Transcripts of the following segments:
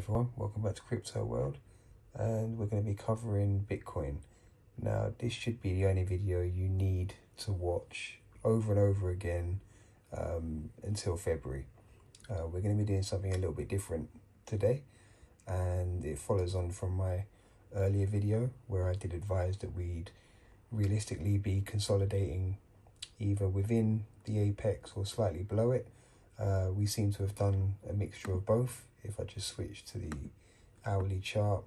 everyone, welcome back to Crypto World, and we're going to be covering Bitcoin. Now this should be the only video you need to watch over and over again until February. We're going to be doing something a little bit different today, and it follows on from my earlier video where I did advise that we'd realistically be consolidating either within the apex or slightly below it. We seem to have done a mixture of both. If I just switch to the hourly chart,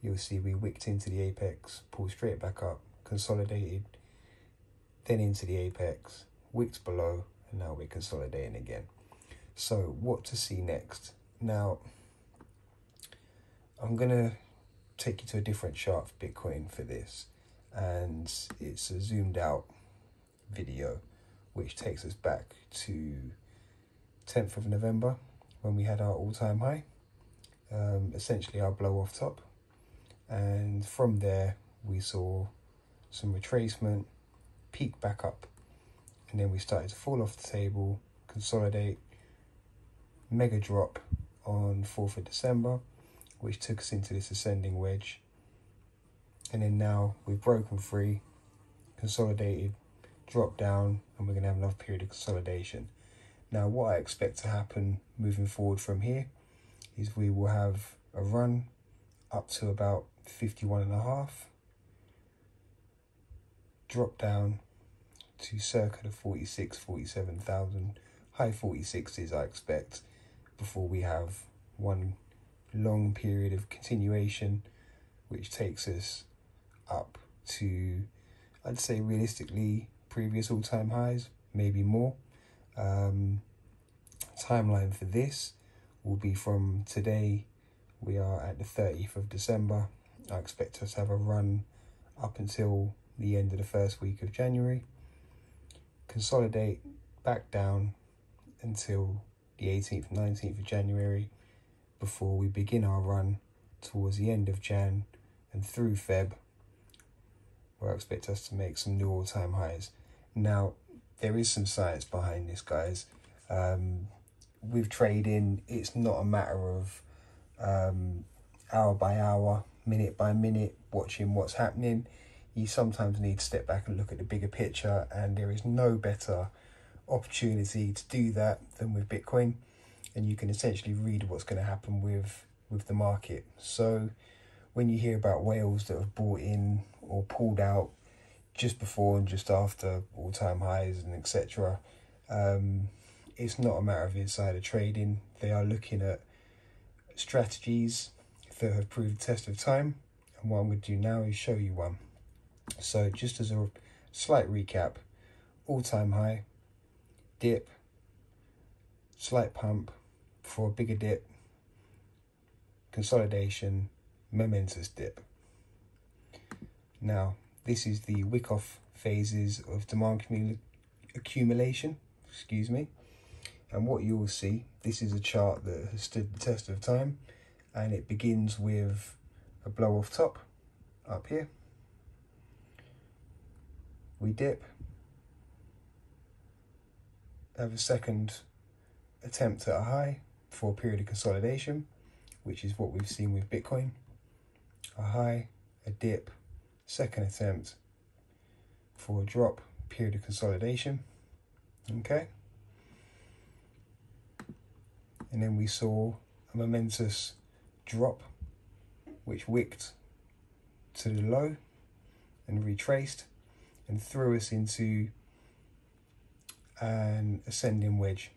you'll see we wicked into the apex, pulled straight back up, consolidated, then into the apex, wicked below, and now we're consolidating again. So what to see next? Now, I'm going to take you to a different chart for Bitcoin for this, and it's a zoomed out video which takes us back to 10th of November when we had our all-time high, essentially our blow off top, and from there we saw some retracement, peak back up, and then we started to fall off the table, consolidate, mega drop on 4th of December, which took us into this ascending wedge, and then now we've broken free, consolidated, dropped down, and we're going to have another period of consolidation. Now what I expect to happen moving forward from here is we will have a run up to about 51.5, drop down to circa the 47,000, high 46s I expect, before we have one long period of continuation which takes us up to, I'd say realistically, previous all-time highs, maybe more. Timeline for this will be from today. We are at the 30th of December. I expect us to have a run up until the end of the first week of January, consolidate back down until the 18th, 19th of January, before we begin our run towards the end of Jan and through Feb, where I expect us to make some new all-time highs. Now, there is some science behind this, guys. With trading, it's not a matter of hour by hour, minute by minute, watching what's happening. You sometimes need to step back and look at the bigger picture, and there is no better opportunity to do that than with Bitcoin. And you can essentially read what's going to happen with the market. So when you hear about whales that have bought in or pulled out just before and just after all-time highs and etc., it's not a matter of insider trading. They are looking at strategies that have proved the test of time, and what I'm going to do now is show you one. So just as a slight recap, all-time high, dip, slight pump for a bigger dip, consolidation, momentous dip. Now this is the Wyckoff phases of demand accumulation, excuse me. And what you will see, this is a chart that has stood the test of time, and it begins with a blow off top up here. We dip, have a second attempt at a high for a period of consolidation, which is what we've seen with Bitcoin. A high, a dip, second attempt for a drop, period of consolidation. Okay. And then we saw a momentous drop which wicked to the low and retraced and threw us into an ascending wedge.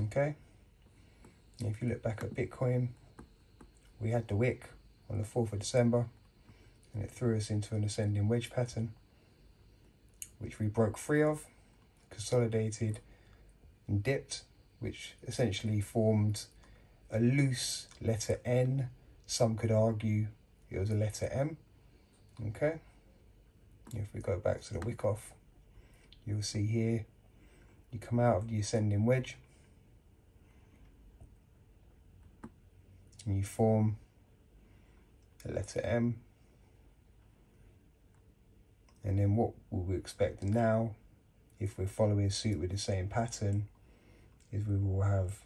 Okay. And if you look back at Bitcoin, we had the wick on the 4th of December, and it threw us into an ascending wedge pattern, which we broke free of, consolidated and dipped, which essentially formed a loose letter N. Some could argue it was a letter M. Okay. If we go back to the Wyckoff, you'll see here, you come out of the ascending wedge and you form a letter M. And then what we expect now, if we're following suit with the same pattern, is we will have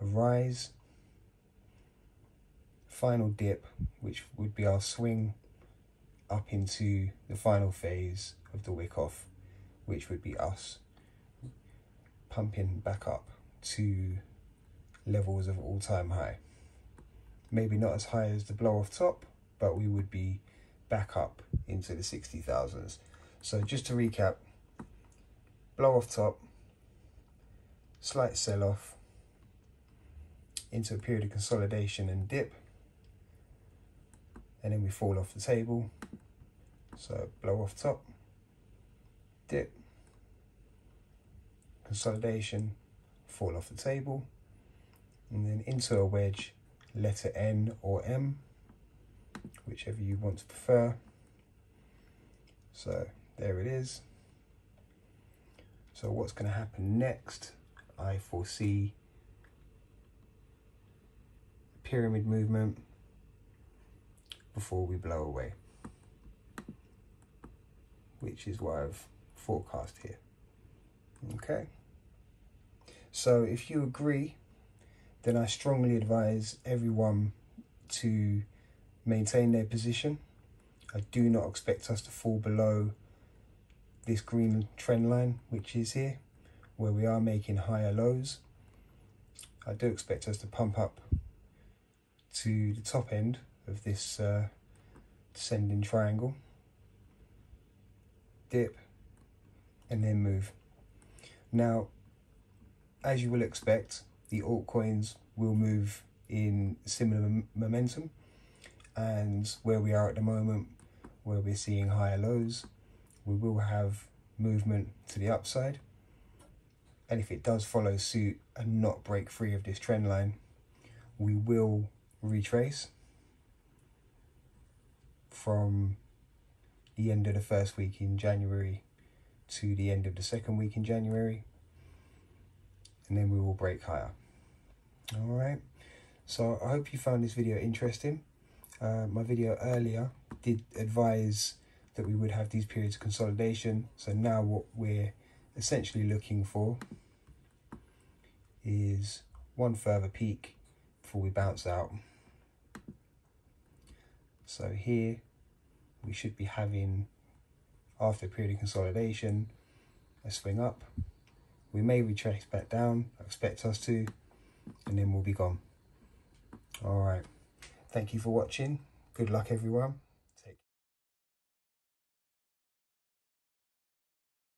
a rise, final dip, which would be our swing up into the final phase of the Wyckoff, which would be us pumping back up to levels of all-time high. Maybe not as high as the blow off top, but we would be back up into the 60,000s. So just to recap, blow off top, slight sell off into a period of consolidation and dip, and then we fall off the table. So blow off top, dip, consolidation, fall off the table, and then into a wedge, letter N or M, whichever you want to prefer. So there it is. So what's going to happen next? I foresee pyramid movement before we blow away, which is what I've forecast here. Okay. So if you agree, then I strongly advise everyone to maintain their position. I do not expect us to fall below this green trend line, which is here, where we are making higher lows. I do expect us to pump up to the top end of this descending triangle, dip, and then move. Now, as you will expect, the altcoins will move in similar momentum, and where we are at the moment, where we're seeing higher lows, we will have movement to the upside. And if it does follow suit and not break free of this trend line, we will retrace from the end of the first week in January to the end of the second week in January, and then we will break higher. All right, so I hope you found this video interesting. My video earlier did advise that we would have these periods of consolidation. So now what we're essentially looking for is one further peak before we bounce out. So here we should be having, after a period of consolidation, a swing up. We may retrace back down, I expect us to, and then we'll be gone. All right, thank you for watching. Good luck, everyone.